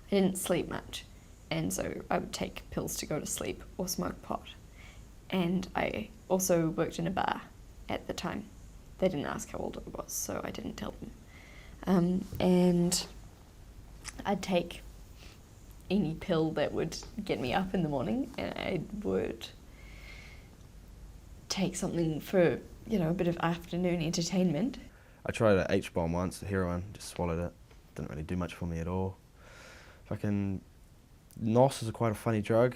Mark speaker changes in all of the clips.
Speaker 1: I didn't sleep much, and so I would take pills to go to sleep or smoke pot. And I also worked in a bar at the time. They didn't ask how old I was, so I didn't tell them. And I'd take any pill that would get me up in the morning, and I would take something for, a bit of afternoon entertainment.
Speaker 2: I tried an H-bomb once, the heroin, just swallowed it. Didn't really do much for me at all. NOS is quite a funny drug.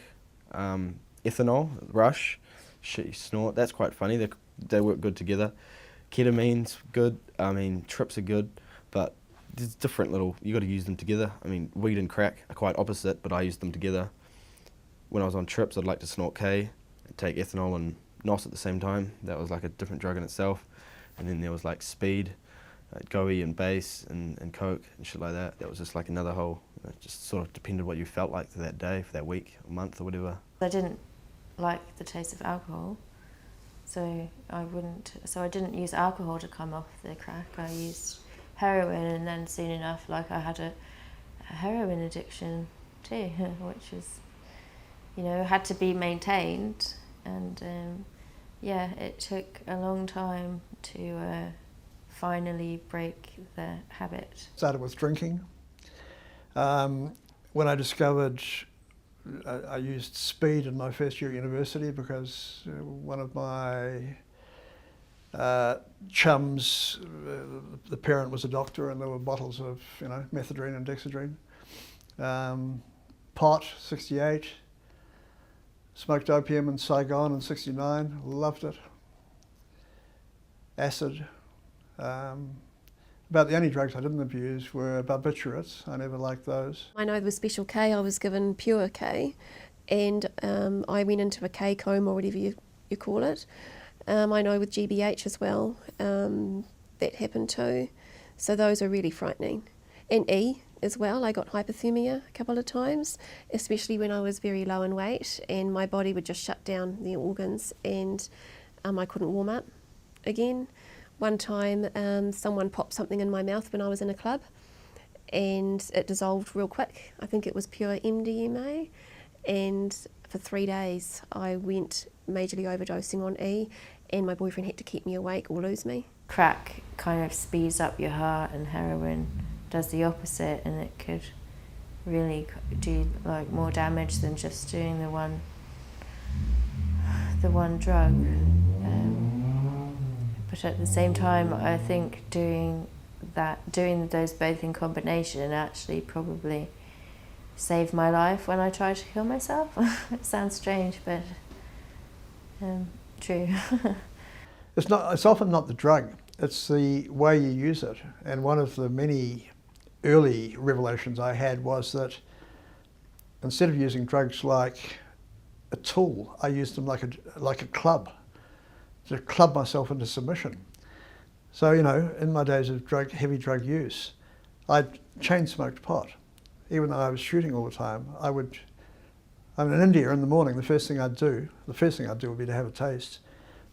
Speaker 2: Ethanol, rush, shit you snort, that's quite funny. They work good together. Ketamine's good, trips are good, but there's different you got to use them together. Weed and crack are quite opposite, but I use them together. When I was on trips, I'd like to snort K, and take ethanol and NOS at the same time. That was like a different drug in itself. And then there was like speed, GOE and base and coke and shit like that. That was just like another whole, it just sort of depended what you felt like for that day, for that week, or month or whatever.
Speaker 3: I didn't like the taste of alcohol, so I didn't use alcohol to come off the crack. I used heroin, and then soon enough, I had a heroin addiction too, which was, had to be maintained, and it took a long time to finally break the habit.
Speaker 4: Started with drinking. When I discovered I used speed in my first year at university because one of my chums, the parent was a doctor, and there were bottles of methadone and dexedrine. Pot, 68. Smoked opium in Saigon in 69, loved it. Acid. About the only drugs I didn't abuse were barbiturates. I never liked those.
Speaker 5: I know with Special K I was given pure K, and I went into a K coma or whatever you call it. I know with GBH as well, that happened too. So those are really frightening. And E as well, I got hypothermia a couple of times, especially when I was very low in weight, and my body would just shut down the organs, and I couldn't warm up again. One time someone popped something in my mouth when I was in a club, and it dissolved real quick. I think it was pure MDMA, and for 3 days I went majorly overdosing on E, and my boyfriend had to keep me awake or lose me.
Speaker 3: Crack kind of speeds up your heart, and heroin does the opposite, and it could really do more damage than just doing the one drug. But at the same time, I think doing those both in combination actually probably saved my life when I tried to kill myself. It sounds strange, but true.
Speaker 4: It's often not the drug, it's the way you use it. And one of the many early revelations I had was that instead of using drugs like a tool, I used them like a club, to club myself into submission. So, in my days of heavy drug use, I'd chain smoked pot. Even though I was shooting all the time, I'm in India in the morning, the first thing I'd do would be to have a taste.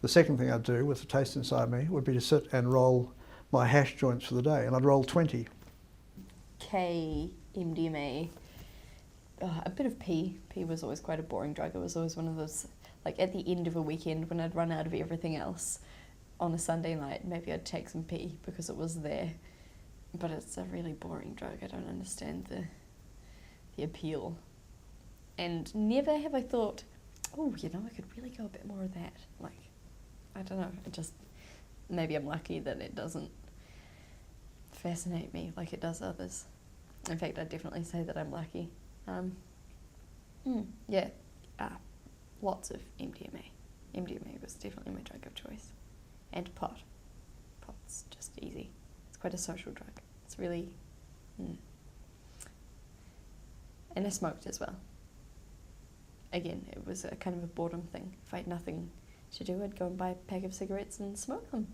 Speaker 4: The second thing I'd do with the taste inside me would be to sit and roll my hash joints for the day, and I'd roll 20.
Speaker 1: K, MDMA, a bit of P. P was always quite a boring drug. It was always one of those, at the end of a weekend when I'd run out of everything else, on a Sunday night, maybe I'd take some P because it was there. But it's a really boring drug. I don't understand the appeal. And never have I thought, I could really go a bit more of that. I don't know, maybe I'm lucky that it doesn't fascinate me like it does others. In fact, I'd definitely say that I'm lucky. Lots of MDMA. MDMA was definitely my drug of choice. And pot. Pot's just easy. It's quite a social drug. It's really... And I smoked as well. Again, it was a kind of a boredom thing. If I had nothing to do, I'd go and buy a pack of cigarettes and smoke them.